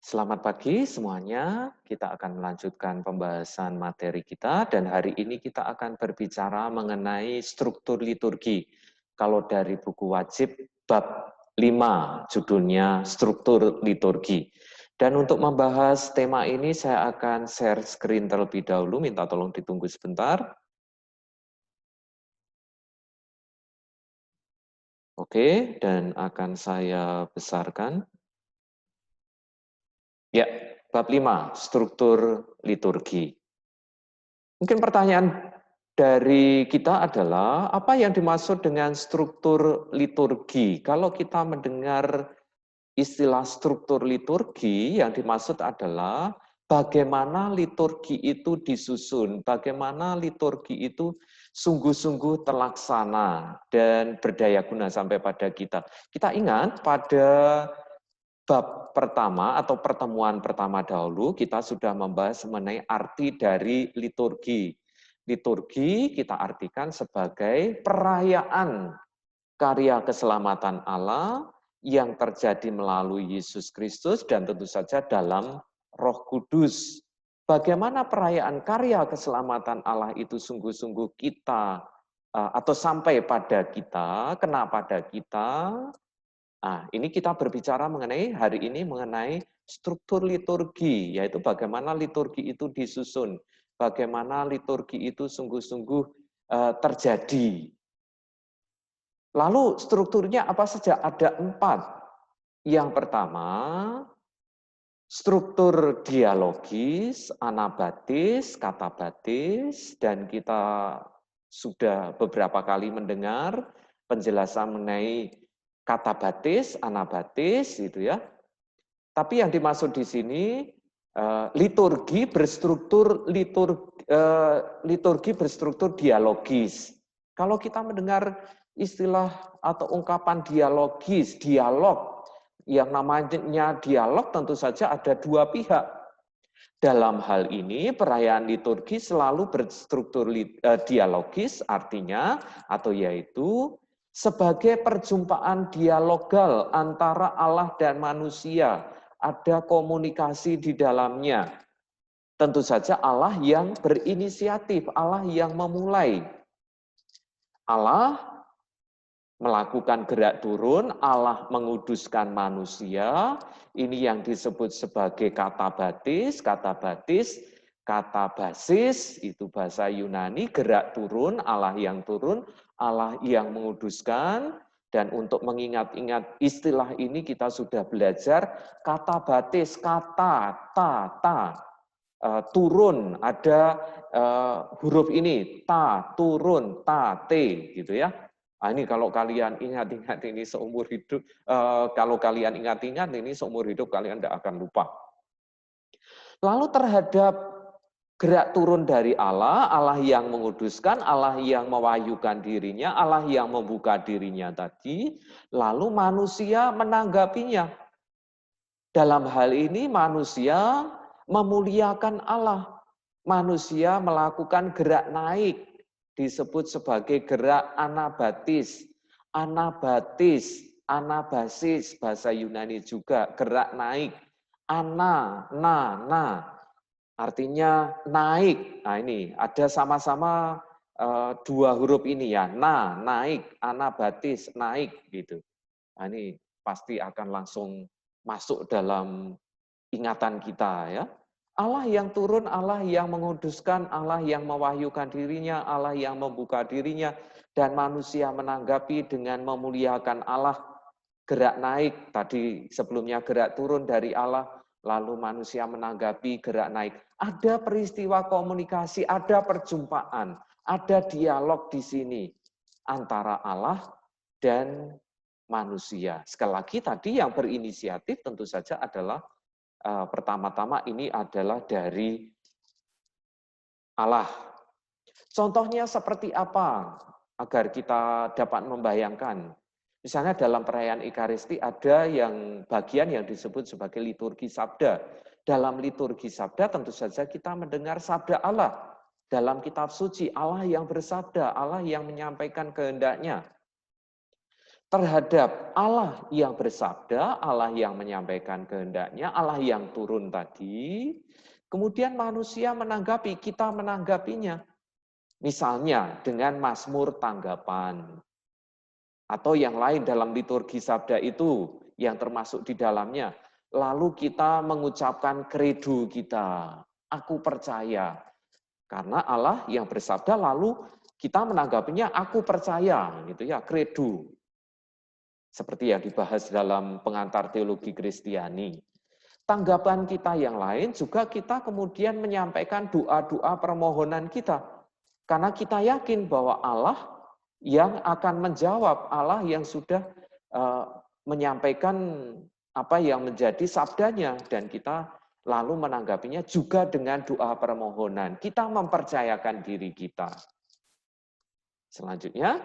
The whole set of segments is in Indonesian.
Selamat pagi semuanya. Kita akan melanjutkan pembahasan materi kita dan hari ini kita akan berbicara mengenai struktur liturgi. Kalau dari buku wajib bab 5 judulnya struktur liturgi. Dan untuk membahas tema ini saya akan share screen terlebih dahulu, minta tolong ditunggu sebentar. Oke, dan akan saya besarkan. Ya, bab 5 struktur liturgi. Mungkin pertanyaan dari kita adalah, apa yang dimaksud dengan struktur liturgi? Kalau kita mendengar istilah struktur liturgi, yang dimaksud adalah bagaimana liturgi itu disusun, bagaimana liturgi itu sungguh-sungguh terlaksana dan berdaya guna sampai pada kita. Kita ingat pada bab pertama atau pertemuan pertama dahulu, kita sudah membahas mengenai arti dari liturgi. Liturgi kita artikan sebagai perayaan karya keselamatan Allah yang terjadi melalui Yesus Kristus dan tentu saja dalam Roh Kudus. Bagaimana perayaan karya keselamatan Allah itu sungguh-sungguh kita atau sampai pada kita, kena pada kita. Nah, ini kita berbicara mengenai hari ini mengenai struktur liturgi, yaitu bagaimana liturgi itu disusun, bagaimana liturgi itu sungguh-sungguh terjadi. Lalu strukturnya apa saja? Ada 4. Yang pertama, struktur dialogis, anabatis, katabatis, dan kita sudah beberapa kali mendengar penjelasan mengenai katabatis, anabatis, gitu ya. Tapi yang dimaksud di sini liturgi berstruktur dialogis. Kalau kita mendengar istilah atau ungkapan dialogis, dialog, yang namanya dialog tentu saja ada dua pihak. Dalam hal ini perayaan liturgi selalu berstruktur dialogis, artinya atau yaitu sebagai perjumpaan dialogal antara Allah dan manusia, ada komunikasi di dalamnya. Tentu saja Allah yang berinisiatif, Allah yang memulai. Allah melakukan gerak turun, Allah menguduskan manusia, ini yang disebut sebagai kata batis, kata basis, itu bahasa Yunani, gerak turun, Allah yang turun, Allah yang menguduskan, dan untuk mengingat-ingat istilah ini kita sudah belajar, kata batis, kata, turun, ada huruf ini, ta, turun, ta, te, gitu ya. Nah, ini kalau kalian ingat-ingat ini seumur hidup, kalau kalian ingat-ingat ini seumur hidup kalian tidak akan lupa. Lalu terhadap gerak turun dari Allah, Allah yang menguduskan, Allah yang mewahyukan dirinya, Allah yang membuka dirinya tadi, lalu manusia menanggapinya. Dalam hal ini manusia memuliakan Allah. Manusia melakukan gerak naik, disebut sebagai gerak anabatis. Anabatis, anabasis, bahasa Yunani juga, gerak naik. Artinya naik. Nah ini, ada sama-sama dua huruf ini ya, naik, anabatis, naik gitu. Nah ini pasti akan langsung masuk dalam ingatan kita ya. Allah yang turun, Allah yang menguduskan, Allah yang mewahyukan dirinya, Allah yang membuka dirinya, dan manusia menanggapi dengan memuliakan Allah. Gerak naik, tadi sebelumnya gerak turun dari Allah, lalu manusia menanggapi gerak naik. Ada peristiwa komunikasi, ada perjumpaan, ada dialog di sini antara Allah dan manusia. Sekali lagi tadi yang berinisiatif tentu saja adalah pertama-tama ini adalah dari Allah. Contohnya seperti apa agar kita dapat membayangkan? Misalnya dalam perayaan Ekaristi ada yang bagian yang disebut sebagai liturgi sabda. Dalam liturgi sabda tentu saja kita mendengar sabda Allah. Dalam kitab suci Allah yang bersabda, Allah yang menyampaikan kehendaknya. terhadap Allah yang bersabda, Allah yang menyampaikan kehendaknya, Allah yang turun tadi, kemudian manusia menanggapi, kita menanggapinya. Misalnya dengan Mazmur tanggapan, atau yang lain dalam liturgi sabda itu yang termasuk di dalamnya. Lalu kita mengucapkan kredo kita, aku percaya. Karena Allah yang bersabda, lalu kita menanggapinya aku percaya, gitu ya, kredo. Seperti yang dibahas dalam pengantar teologi Kristiani. Tanggapan kita yang lain juga kita kemudian menyampaikan doa-doa permohonan kita. Karena kita yakin bahwa Allah yang akan menjawab, Allah yang sudah menyampaikan apa yang menjadi sabdanya, dan kita lalu menanggapinya juga dengan doa permohonan. Kita mempercayakan diri kita. Selanjutnya,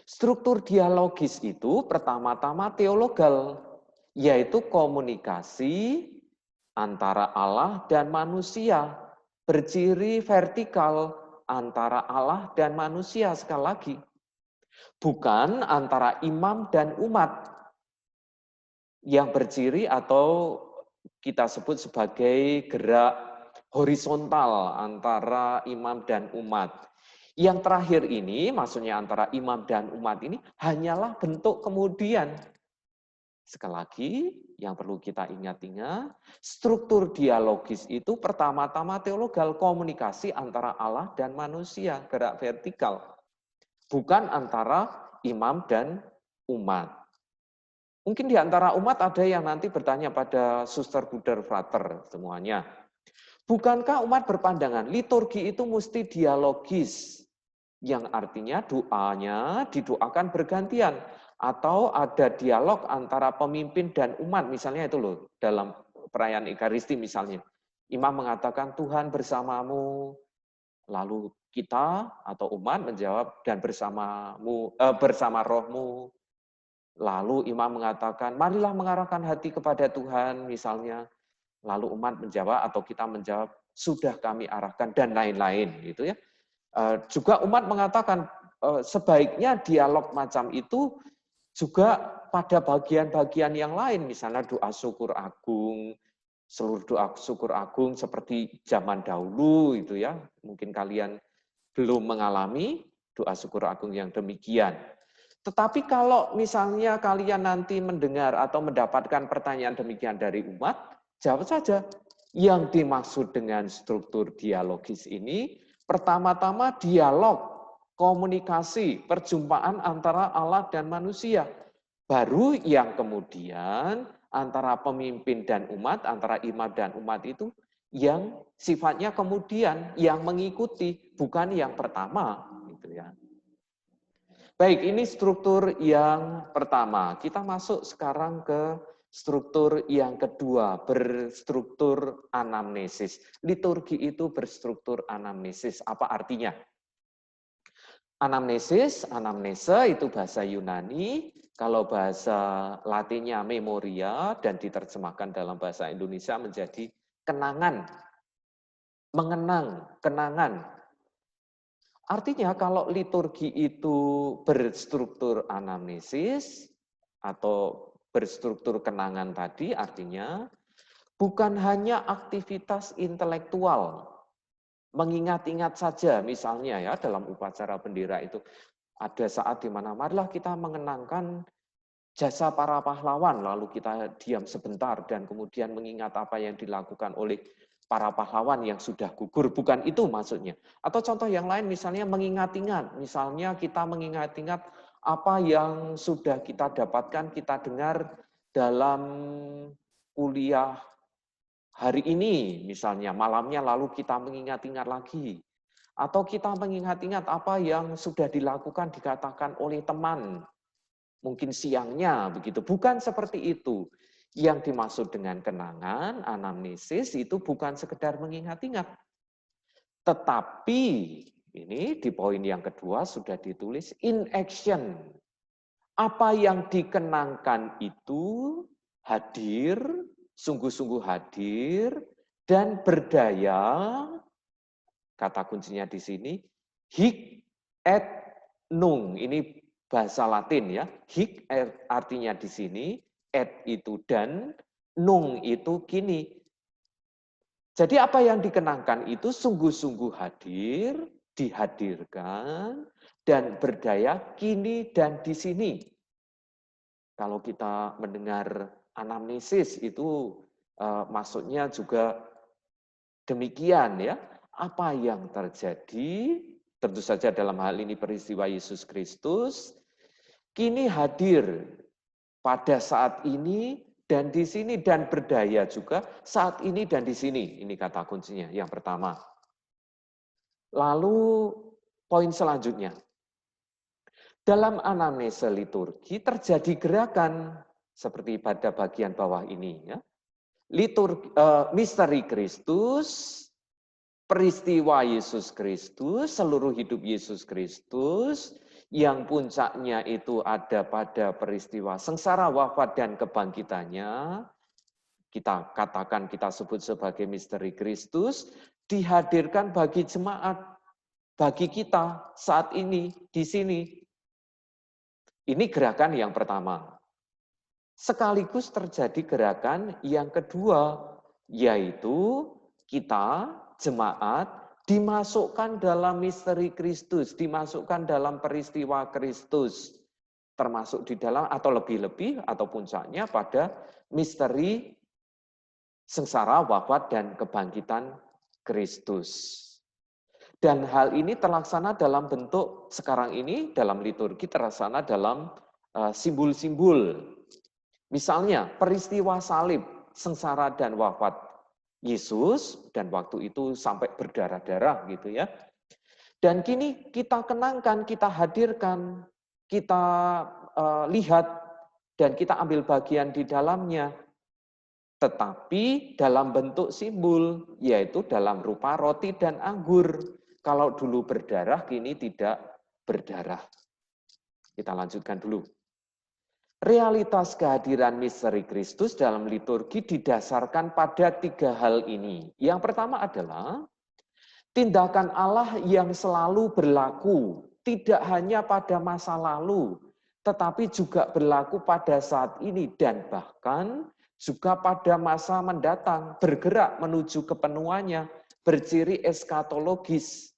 struktur dialogis itu pertama-tama teologal, yaitu komunikasi antara Allah dan manusia, berciri vertikal antara Allah dan manusia sekali lagi. Bukan antara imam dan umat yang berciri atau kita sebut sebagai gerak horizontal antara imam dan umat. Yang terakhir ini, maksudnya antara imam dan umat ini, hanyalah bentuk kemudian. Sekali lagi, yang perlu kita ingat-ingat, struktur dialogis itu pertama-tama teologal, komunikasi antara Allah dan manusia, gerak vertikal. Bukan antara imam dan umat. Mungkin di antara umat ada yang nanti bertanya pada Suster, Buder, Frater semuanya. Bukankah umat berpandangan liturgi itu mesti dialogis? Yang artinya doanya didoakan bergantian. Atau ada dialog antara pemimpin dan umat. Misalnya itu loh, dalam perayaan Ekaristi misalnya. Imam mengatakan Tuhan bersamamu. Lalu kita atau umat menjawab dan bersamamu, bersama rohmu. Lalu imam mengatakan, marilah mengarahkan hati kepada Tuhan misalnya. Lalu umat menjawab atau kita menjawab, sudah kami arahkan dan lain-lain gitu ya. Juga umat mengatakan sebaiknya dialog macam itu juga pada bagian-bagian yang lain, misalnya doa syukur agung, seluruh doa syukur agung seperti zaman dahulu itu ya. Mungkin kalian belum mengalami doa syukur agung yang demikian. Tetapi kalau misalnya kalian nanti mendengar atau mendapatkan pertanyaan demikian dari umat, jawab saja. Yang dimaksud dengan struktur dialogis ini, pertama-tama dialog, komunikasi, perjumpaan antara Allah dan manusia. Baru yang kemudian antara pemimpin dan umat, antara imam dan umat itu yang sifatnya kemudian, yang mengikuti, bukan yang pertama. Gitu ya. Baik, ini struktur yang pertama. Kita masuk sekarang ke struktur yang kedua, berstruktur anamnesis. Liturgi itu berstruktur anamnesis. Apa artinya? Anamnesis, anamnese itu bahasa Yunani, kalau bahasa Latinnya memoria, dan diterjemahkan dalam bahasa Indonesia menjadi kenangan, mengenang, kenangan. Artinya kalau liturgi itu berstruktur anamnesis atau berstruktur kenangan tadi, artinya bukan hanya aktivitas intelektual, mengingat-ingat saja misalnya ya dalam upacara bendera itu ada saat di mana marilah kita mengenangkan jasa para pahlawan, lalu kita diam sebentar dan kemudian mengingat apa yang dilakukan oleh para pahlawan yang sudah gugur, bukan itu maksudnya. Atau contoh yang lain misalnya mengingat-ingat, misalnya kita mengingat-ingat apa yang sudah kita dapatkan, kita dengar dalam kuliah hari ini, misalnya malamnya lalu kita mengingat-ingat lagi. Atau kita mengingat-ingat apa yang sudah dilakukan, dikatakan oleh teman, mungkin siangnya begitu. Bukan seperti itu. Yang dimaksud dengan kenangan, anamnesis itu bukan sekedar mengingat-ingat. Tetapi ini di poin yang kedua sudah ditulis in action. Apa yang dikenangkan itu hadir, sungguh-sungguh hadir dan berdaya. Kata kuncinya di sini hic et nunc. Ini bahasa Latin ya. Hic artinya di sini, et itu dan, nunc itu kini. Jadi apa yang dikenangkan itu sungguh-sungguh hadir, dihadirkan, dan berdaya kini dan di sini. Kalau kita mendengar anamnesis itu maksudnya juga demikian ya. Apa yang terjadi, tentu saja dalam hal ini peristiwa Yesus Kristus, kini hadir pada saat ini dan di sini dan berdaya juga saat ini dan di sini. Ini kata kuncinya yang pertama. Lalu poin selanjutnya. Dalam anamnese liturgi terjadi gerakan seperti pada bagian bawah ini ya. Misteri Kristus, peristiwa Yesus Kristus, seluruh hidup Yesus Kristus, yang puncaknya itu ada pada peristiwa sengsara, wafat, dan kebangkitannya, kita katakan, kita sebut sebagai misteri Kristus, dihadirkan bagi jemaat, bagi kita saat ini, di sini. Ini gerakan yang pertama. Sekaligus terjadi gerakan yang kedua, yaitu kita, jemaat, dimasukkan dalam misteri Kristus, dimasukkan dalam peristiwa Kristus, termasuk di dalam atau lebih-lebih atau puncaknya pada misteri sengsara, wafat, dan kebangkitan Kristus. Dan hal ini terlaksana dalam bentuk sekarang ini dalam liturgi terlaksana dalam simbol-simbol. Misalnya peristiwa salib, sengsara dan wafat Yesus, dan waktu itu sampai berdarah-darah gitu ya. Dan kini kita kenangkan, kita hadirkan, kita lihat, dan kita ambil bagian di dalamnya. Tetapi dalam bentuk simbol, yaitu dalam rupa roti dan anggur. Kalau dulu berdarah, kini tidak berdarah. Kita lanjutkan dulu. Realitas kehadiran misteri Kristus dalam liturgi didasarkan pada 3 hal ini. Yang pertama adalah tindakan Allah yang selalu berlaku, tidak hanya pada masa lalu, tetapi juga berlaku pada saat ini dan bahkan juga pada masa mendatang, bergerak menuju kepenuhannya, berciri eskatologis.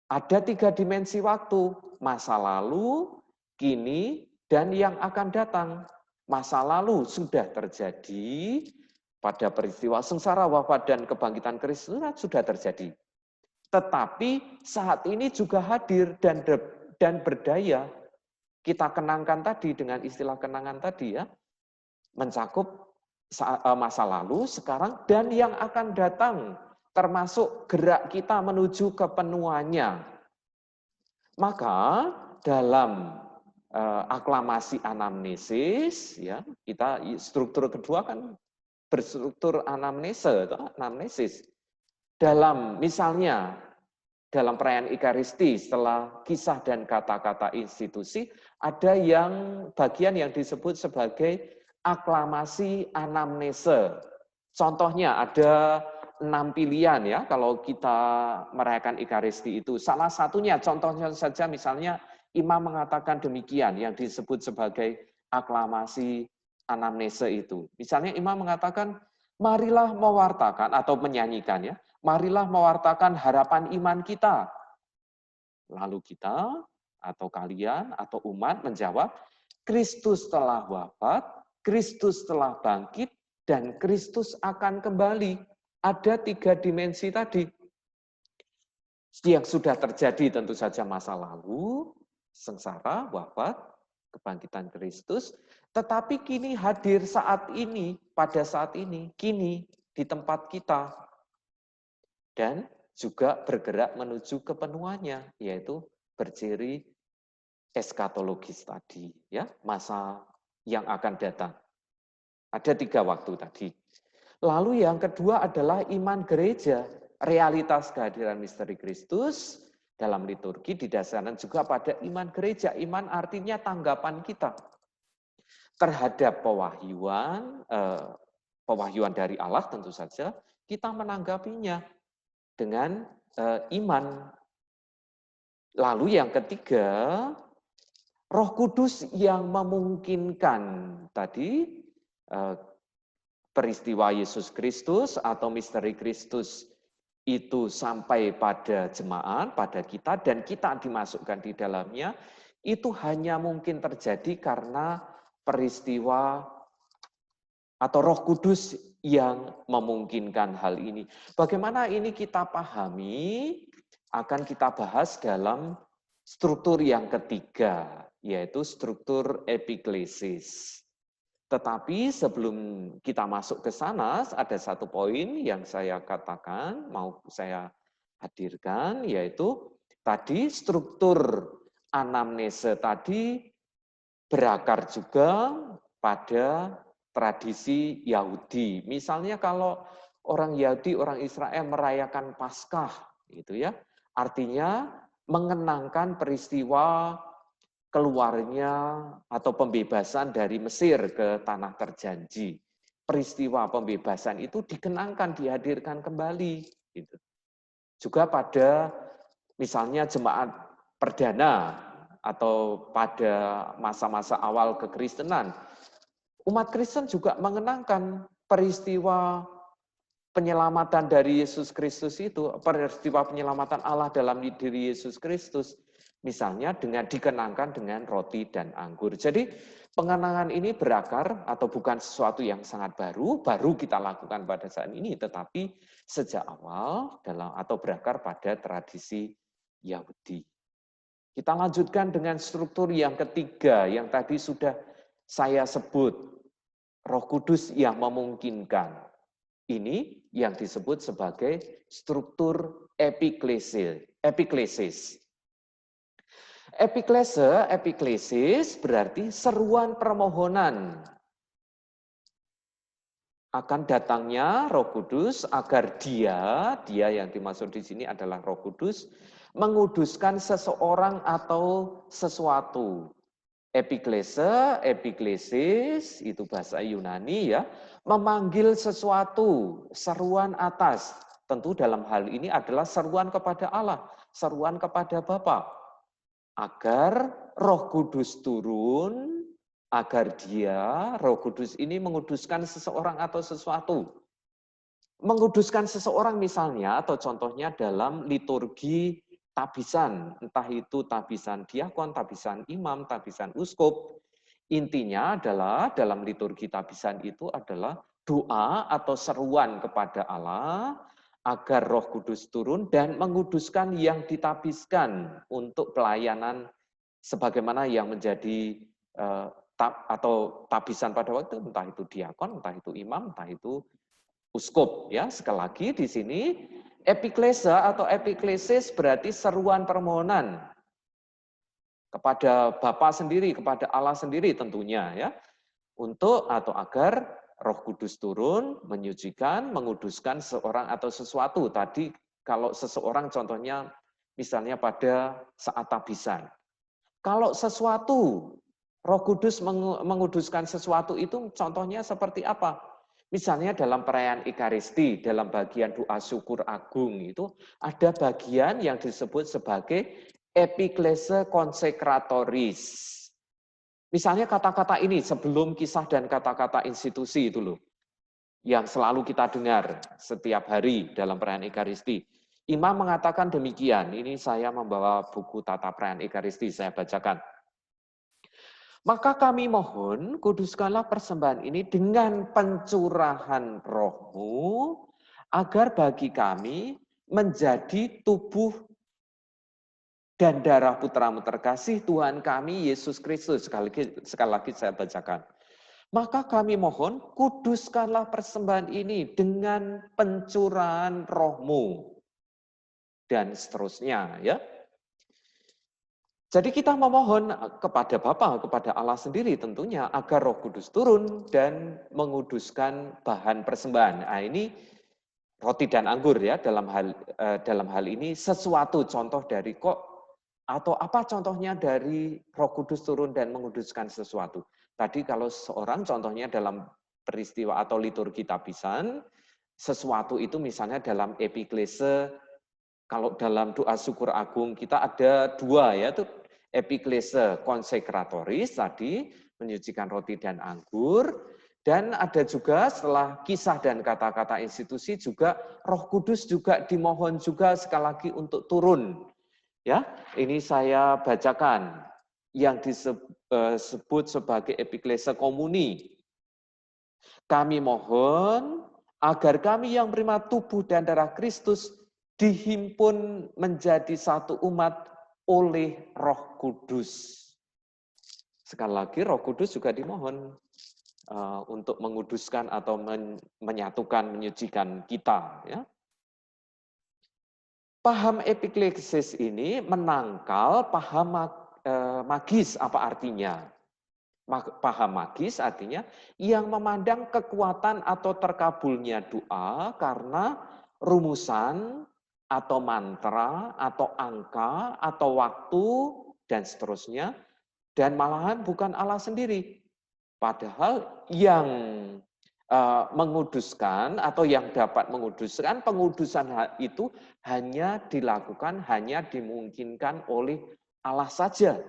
Ada 3 dimensi waktu, masa lalu, kini, dan yang akan datang. Masa lalu sudah terjadi pada peristiwa sengsara, wafat, dan kebangkitan Kristus sudah terjadi. Tetapi saat ini juga hadir dan berdaya. Kita kenangkan tadi dengan istilah kenangan tadi ya, mencakup masa lalu, sekarang, dan yang akan datang, termasuk gerak kita menuju kepenuhannya. Maka dalam aklamasi anamnesis, ya kita struktur kedua kan berstruktur anamnesis. Dalam misalnya dalam perayaan Ekaristi setelah kisah dan kata-kata institusi, ada yang bagian yang disebut sebagai aklamasi anamnese. Contohnya ada 6 pilihan ya kalau kita merayakan Ekaristi itu. Salah satunya contohnya saja misalnya imam mengatakan demikian yang disebut sebagai aklamasi anamnese itu. Misalnya imam mengatakan marilah mewartakan atau menyanyikan ya. Marilah mewartakan harapan iman kita. Lalu kita atau kalian atau umat menjawab, Kristus telah wafat, Kristus telah bangkit, dan Kristus akan kembali. Ada 3 dimensi tadi. Yang sudah terjadi tentu saja masa lalu, sengsara, wafat, kebangkitan Kristus, tetapi kini hadir saat ini, pada saat ini, kini di tempat kita. Dan juga bergerak menuju kepenuhannya, yaitu berciri eskatologis tadi, ya masa yang akan datang. Ada 3 waktu tadi. Lalu yang kedua adalah iman gereja, realitas kehadiran misteri Kristus dalam liturgi didasarkan juga pada iman gereja. Iman artinya tanggapan kita terhadap pewahyuan dari Allah tentu saja, kita menanggapinya dengan iman. Lalu yang ketiga, Roh Kudus yang memungkinkan tadi peristiwa Yesus Kristus atau misteri Kristus itu sampai pada jemaat, pada kita, dan kita dimasukkan di dalamnya, itu hanya mungkin terjadi karena peristiwa atau Roh Kudus yang memungkinkan hal ini. Bagaimana ini kita pahami, akan kita bahas dalam struktur yang ketiga, yaitu struktur epiklesis. Tetapi sebelum kita masuk ke sana, ada satu poin yang saya katakan, mau saya hadirkan, yaitu tadi struktur anamnese tadi berakar juga pada tradisi Yahudi. Misalnya kalau orang Yahudi, orang Israel merayakan Paskah, gitu ya, artinya mengenangkan peristiwa keluarnya atau pembebasan dari Mesir ke tanah terjanji. Peristiwa pembebasan itu dikenangkan, dihadirkan kembali. Gitu. Juga pada misalnya jemaat perdana atau pada masa-masa awal kekristenan, umat Kristen juga mengenangkan peristiwa penyelamatan dari Yesus Kristus itu, peristiwa penyelamatan Allah dalam diri Yesus Kristus, misalnya dengan dikenangkan dengan roti dan anggur. Jadi pengenangan ini berakar atau bukan sesuatu yang sangat baru kita lakukan pada saat ini, tetapi sejak awal dalam atau berakar pada tradisi Yahudi. Kita lanjutkan dengan struktur yang ketiga yang tadi sudah saya sebut, Roh Kudus yang memungkinkan. Ini yang disebut sebagai struktur epiklesis. Epiklesis berarti seruan permohonan akan datangnya Roh Kudus agar dia yang dimaksud di sini adalah Roh Kudus, menguduskan seseorang atau sesuatu. Epiklesis, itu bahasa Yunani ya, memanggil sesuatu, seruan atas. Tentu dalam hal ini adalah seruan kepada Allah, seruan kepada Bapa. Agar Roh Kudus turun, agar Roh Kudus ini menguduskan seseorang atau sesuatu. Menguduskan seseorang misalnya, atau contohnya dalam liturgi tabisan, entah itu tabisan diakon, tabisan imam, tabisan uskup. Intinya adalah dalam liturgi tabisan itu adalah doa atau seruan kepada Allah agar Roh Kudus turun dan menguduskan yang ditabiskan untuk pelayanan sebagaimana yang menjadi atau tabisan pada waktu itu, entah itu diakon, entah itu imam, entah itu uskup. Ya, sekali lagi di sini epiklesa atau epiklesis berarti seruan permohonan kepada Bapa sendiri, kepada Allah sendiri tentunya ya, untuk atau agar Roh Kudus turun, menyucikan, menguduskan seorang atau sesuatu. Tadi kalau seseorang contohnya misalnya pada saat tabisan. Kalau sesuatu, Roh Kudus menguduskan sesuatu itu contohnya seperti apa? Misalnya dalam perayaan Ekaristi, dalam bagian doa syukur agung itu ada bagian yang disebut sebagai epiklese konsekratoris. Misalnya kata-kata ini sebelum kisah dan kata-kata institusi itu loh, yang selalu kita dengar setiap hari dalam perayaan Ekaristi. Imam mengatakan demikian, ini saya membawa buku tata perayaan Ekaristi, saya bacakan. Maka kami mohon, kuduskanlah persembahan ini dengan pencurahan Roh-Mu, agar bagi kami menjadi tubuh dan darah putra-Mu terkasih, Tuhan kami Yesus Kristus. Sekali lagi saya bacakan. Maka kami mohon, kuduskanlah persembahan ini dengan pencurahan Roh-Mu. Dan seterusnya, ya. Jadi kita memohon kepada Bapa, kepada Allah sendiri tentunya, agar Roh Kudus turun dan menguduskan bahan persembahan. Nah, ini roti dan anggur ya dalam hal ini sesuatu contoh dari atau apa contohnya dari Roh Kudus turun dan menguduskan sesuatu. Tadi kalau seorang contohnya dalam peristiwa atau liturgi tabisan, sesuatu itu misalnya dalam epiklese, kalau dalam doa syukur agung kita ada dua ya, itu epiklese konsekratoris tadi, menyucikan roti dan anggur, dan ada juga setelah kisah dan kata-kata institusi juga Roh Kudus juga dimohon juga sekali lagi untuk turun. Ya, ini saya bacakan yang disebut sebagai epiklese komuni. Kami mohon agar kami yang menerima tubuh dan darah Kristus dihimpun menjadi satu umat oleh Roh Kudus. Sekali lagi Roh Kudus juga dimohon untuk menguduskan atau menyatukan, menyucikan kita. Ya. Paham epiklesis ini menangkal paham magis. Apa artinya? Paham magis artinya yang memandang kekuatan atau terkabulnya doa karena rumusan atau mantra atau angka atau waktu dan seterusnya, dan malahan bukan Allah sendiri. Padahal yang menguduskan atau yang dapat menguduskan, pengudusan itu hanya dilakukan, hanya dimungkinkan oleh Allah saja.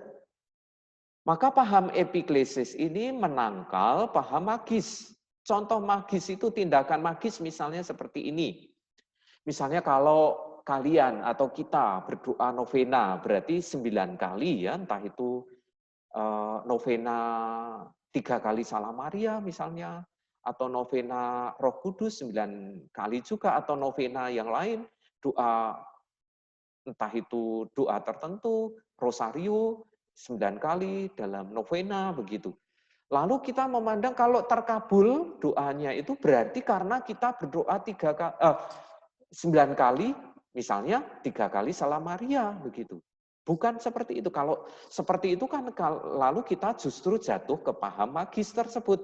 Maka paham epiklesis ini menangkal paham magis. Contoh magis itu tindakan magis misalnya seperti ini. Misalnya kalau kalian atau kita berdoa novena, berarti 9 kali ya, entah itu novena 3 kali Salam Maria misalnya, atau novena Roh Kudus 9 kali juga, atau novena yang lain, doa entah itu doa tertentu, rosario, 9 kali dalam novena, begitu. Lalu kita memandang kalau terkabul doanya itu berarti karena kita berdoa 9 kali, misalnya 3 kali Salam Maria, begitu. Bukan seperti itu. Kalau seperti itu kan lalu kita justru jatuh ke paham magis tersebut.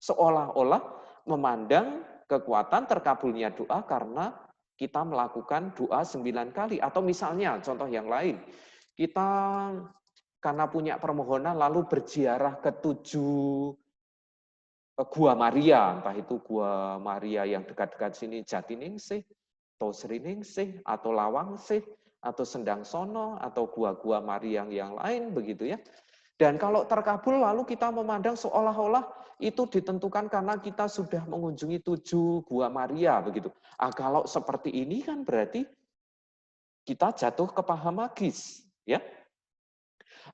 Seolah-olah memandang kekuatan terkabulnya doa karena kita melakukan doa 9 kali. Atau misalnya contoh yang lain, kita karena punya permohonan lalu berziarah ke 7 Gua Maria, entah itu Gua Maria yang dekat-dekat sini Jatiningsih, atau Sriningsih, atau Lawangsih, atau Sendang Sono, atau gua-gua Maria yang lain, begitu ya. Dan kalau terkabul lalu kita memandang seolah-olah itu ditentukan karena kita sudah mengunjungi 7 Gua Maria, begitu. Kalau seperti ini kan berarti kita jatuh ke paham magis, ya.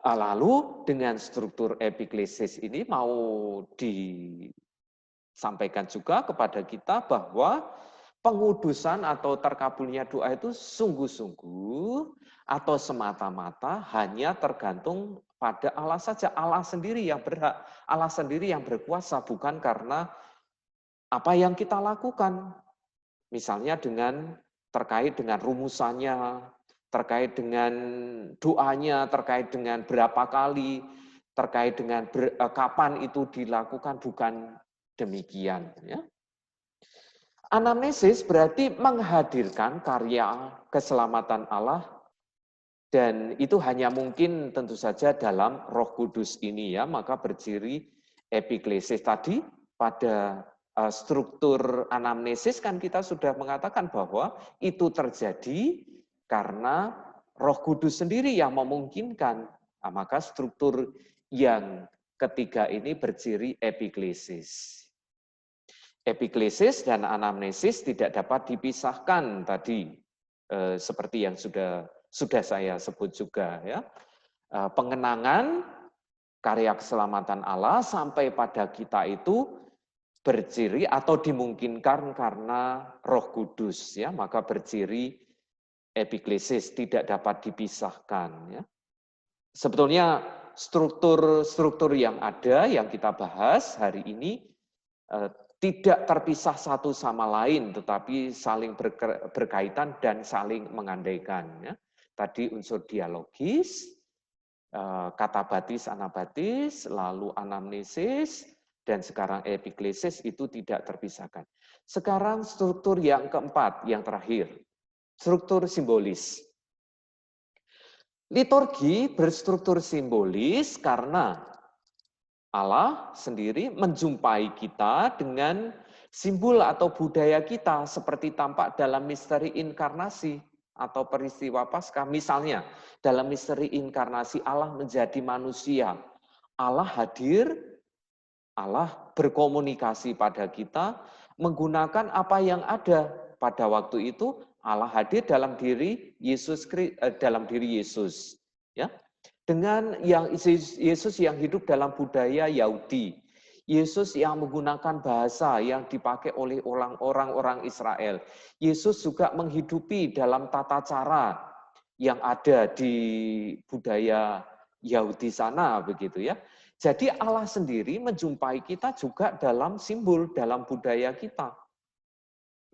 Lalu dengan struktur epiklesis ini mau disampaikan juga kepada kita bahwa pengudusan atau terkabulnya doa itu sungguh-sungguh atau semata-mata hanya tergantung pada Allah saja. Allah sendiri yang berhak, Allah sendiri yang berkuasa, bukan karena apa yang kita lakukan. Misalnya terkait dengan rumusannya, terkait dengan doanya, terkait dengan berapa kali, terkait dengan kapan itu dilakukan, bukan demikian. Ya. Anamnesis berarti menghadirkan karya keselamatan Allah, dan itu hanya mungkin tentu saja dalam Roh Kudus ini ya, maka berciri epiklesis tadi pada struktur anamnesis kan kita sudah mengatakan bahwa itu terjadi karena Roh Kudus sendiri yang memungkinkan. Maka struktur yang ketiga ini berciri epiklesis. Epiklesis dan anamnesis tidak dapat dipisahkan tadi, seperti yang sudah saya sebut juga ya. Pengenangan karya keselamatan Allah sampai pada kita itu berciri atau dimungkinkan karena Roh Kudus ya, maka berciri epiklesis tidak dapat dipisahkan ya. Sebetulnya struktur yang ada yang kita bahas hari ini tidak terpisah satu sama lain, tetapi saling berkaitan dan saling mengandaikan. Ya. Tadi unsur dialogis, katabatis, anabatis, lalu anamnesis, dan sekarang epiklesis itu tidak terpisahkan. Sekarang struktur yang keempat, yang terakhir, struktur simbolis. Liturgi berstruktur simbolis karena Allah sendiri menjumpai kita dengan simbol atau budaya kita seperti tampak dalam misteri inkarnasi. atau peristiwa Paskah. Misalnya, dalam misteri inkarnasi Allah menjadi manusia. Allah hadir, Allah berkomunikasi pada kita, menggunakan apa yang ada pada waktu itu. Allah hadir dalam diri Yesus, ya. Dengan yang Yesus yang hidup dalam budaya Yahudi, Yesus yang menggunakan bahasa yang dipakai oleh orang-orang Israel. Yesus juga menghidupi dalam tata cara yang ada di budaya Yahudi sana, begitu ya. Jadi Allah sendiri menjumpai kita juga dalam simbol, dalam budaya kita.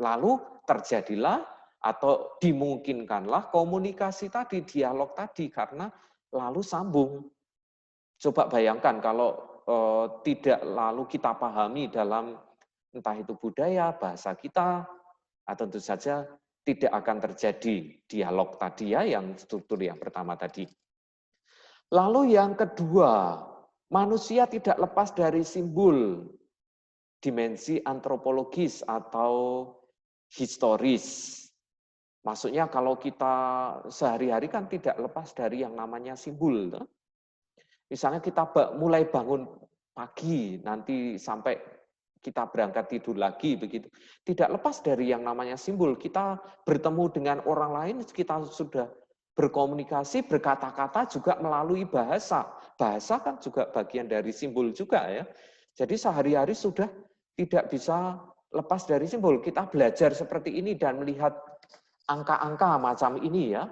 Lalu terjadilah atau dimungkinkanlah komunikasi tadi, dialog tadi, karena lalu sambung. Coba bayangkan kalau tidak lalu kita pahami dalam entah itu budaya, bahasa kita, tentu saja tidak akan terjadi dialog tadi ya, yang struktur yang pertama tadi. Lalu yang kedua, manusia tidak lepas dari simbol dimensi antropologis atau historis. Maksudnya kalau kita sehari-hari kan tidak lepas dari yang namanya simbol. Misalnya kita mulai bangun pagi, nanti sampai kita berangkat tidur lagi, begitu. Tidak lepas dari yang namanya simbol. Kita bertemu dengan orang lain, kita sudah berkomunikasi, berkata-kata juga melalui bahasa. Bahasa kan juga bagian dari simbol juga ya. Jadi sehari-hari sudah tidak bisa lepas dari simbol. Kita belajar seperti ini dan melihat angka-angka macam ini ya,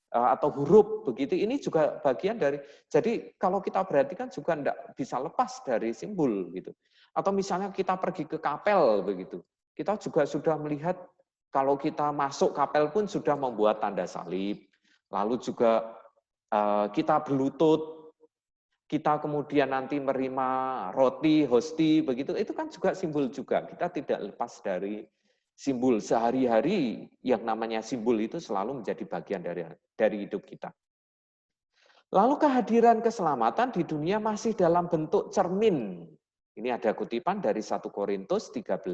atau huruf begitu, ini juga bagian dari. Jadi kalau kita perhatikan juga tidak bisa lepas dari simbol gitu. Atau misalnya kita pergi ke kapel begitu, kita juga sudah melihat kalau kita masuk kapel pun sudah membuat tanda salib. Lalu juga kita berlutut, kita kemudian nanti menerima roti, hosti begitu, itu kan juga simbol juga. Kita tidak lepas dari simbol sehari-hari, yang namanya simbol itu selalu menjadi bagian dari hidup kita. Lalu kehadiran keselamatan di dunia masih dalam bentuk cermin. Ini ada kutipan dari 1 Korintus 13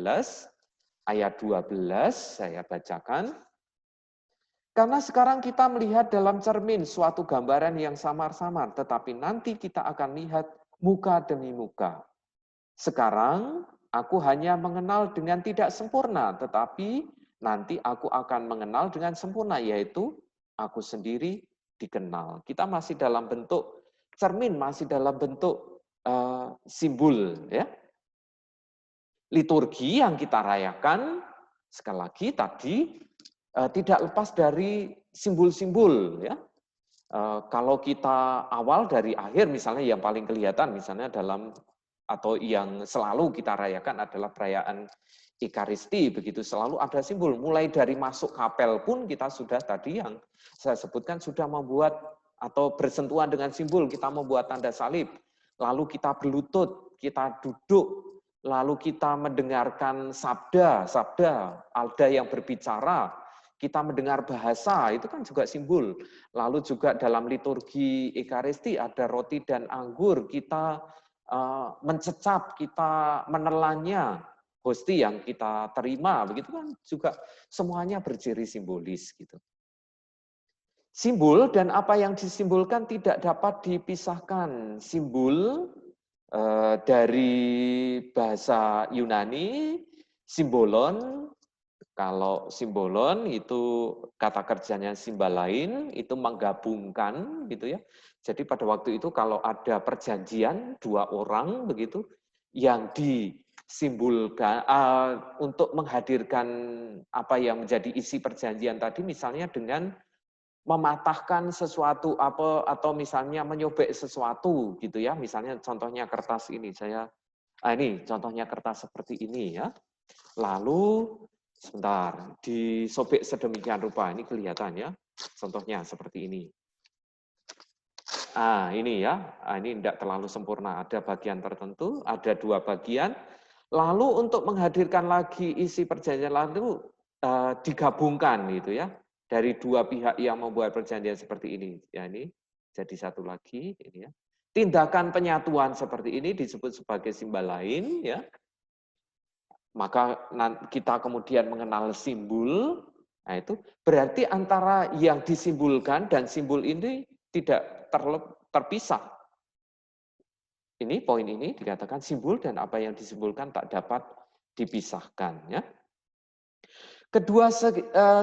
ayat 12, saya bacakan. Karena sekarang kita melihat dalam cermin suatu gambaran yang samar-samar, tetapi nanti kita akan lihat muka demi muka. Sekarang aku hanya mengenal dengan tidak sempurna, tetapi nanti aku akan mengenal dengan sempurna, yaitu aku sendiri dikenal. Kita masih dalam bentuk cermin, masih dalam bentuk simbol. Ya. Liturgi yang kita rayakan, sekali lagi tadi, tidak lepas dari simbol-simbol. Ya. Kalau kita awal dari akhir, misalnya yang paling kelihatan, misalnya dalam atau yang selalu kita rayakan adalah perayaan Ekaristi, begitu selalu ada simbol. Mulai dari masuk kapel pun kita sudah tadi yang saya sebutkan sudah membuat atau bersentuhan dengan simbol, kita membuat tanda salib. Lalu kita berlutut, kita duduk, lalu kita mendengarkan sabda, ada yang berbicara, kita mendengar bahasa, itu kan juga simbol. Lalu juga dalam liturgi Ekaristi ada roti dan anggur, kita mencecap, kita menelannya, hosti yang kita terima, begitu kan juga semuanya berciri simbolis gitu. Simbol dan apa yang disimbolkan tidak dapat dipisahkan. Simbol dari bahasa Yunani, simbolon. Kalau simbolon itu kata kerjanya simbalain, itu menggabungkan gitu ya. Jadi pada waktu itu kalau ada perjanjian dua orang begitu yang disimbolkan untuk menghadirkan apa yang menjadi isi perjanjian tadi, misalnya dengan mematahkan sesuatu atau misalnya menyobek sesuatu gitu ya. Misalnya contohnya kertas ini, ini contohnya kertas seperti ini ya. Lalu sebentar, disobek sedemikian rupa, ini kelihatan ya, contohnya seperti ini. Ini ya, ini tidak terlalu sempurna, ada bagian tertentu, ada dua bagian. Lalu untuk menghadirkan lagi isi perjanjian lalu digabungkan gitu ya, dari dua pihak yang membuat perjanjian seperti ini. Ya ini jadi satu lagi, ini ya. Tindakan penyatuan seperti ini disebut sebagai simbol lain ya. Maka kita kemudian mengenal simbol, Nah, itu berarti antara yang disimbolkan dan simbol ini tidak terpisah. Ini poin ini dikatakan simbol dan apa yang disimbolkan tak dapat dipisahkan. Ya. Kedua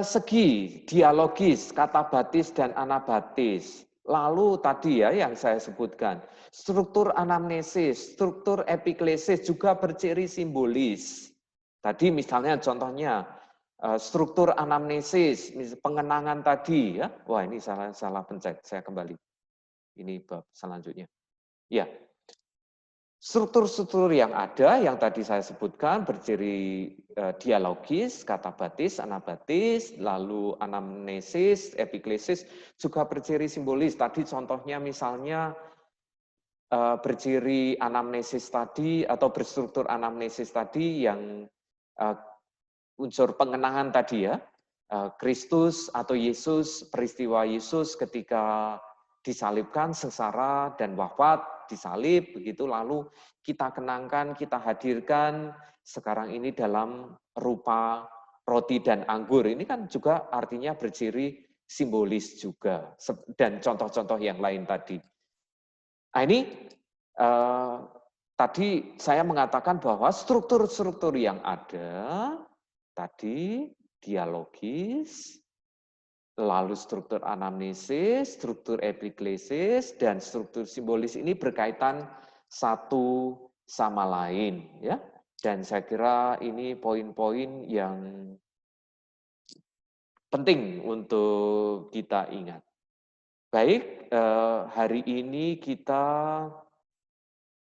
segi dialogis, katabatis dan anabatis. Lalu tadi ya yang saya sebutkan, struktur anamnesis, struktur epiklesis juga berciri simbolis. Tadi misalnya contohnya struktur anamnesis, pengenangan tadi ya. Wah, ini salah pencet, saya kembali. Ini bab selanjutnya. Ya, struktur-struktur yang ada, yang tadi saya sebutkan, berciri dialogis, katabatis, anabatis, lalu anamnesis, epiklesis, juga berciri simbolis. Tadi contohnya misalnya berciri anamnesis tadi, atau berstruktur anamnesis tadi yang unsur pengenangan tadi ya, Kristus atau Yesus, peristiwa Yesus ketika disalibkan, sengsara dan wafat, disalib, begitu lalu kita kenangkan, kita hadirkan sekarang ini dalam rupa roti dan anggur. Ini kan juga artinya berciri simbolis juga, dan contoh-contoh yang lain tadi. Nah ini tadi saya mengatakan bahwa struktur-struktur yang ada tadi dialogis, lalu struktur anamnesis, struktur epiklesis, dan struktur simbolis ini berkaitan satu sama lain, ya. Dan saya kira ini poin-poin yang penting untuk kita ingat. Baik, hari ini kita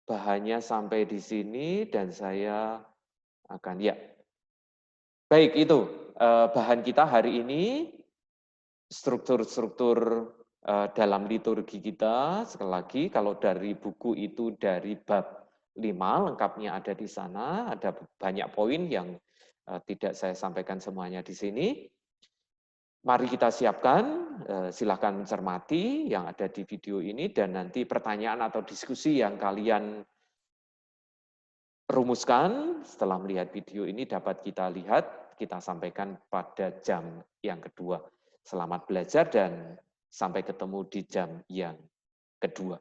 bahannya sampai di sini dan saya akan ya. Baik, itu bahan kita hari ini. Struktur-struktur dalam liturgi kita, sekali lagi kalau dari buku itu dari bab 5, lengkapnya ada di sana, ada banyak poin yang tidak saya sampaikan semuanya di sini. Mari kita siapkan, silakan mencermati yang ada di video ini, dan nanti pertanyaan atau diskusi yang kalian rumuskan setelah melihat video ini dapat kita lihat, kita sampaikan pada jam yang kedua. Selamat belajar dan sampai ketemu di jam yang kedua.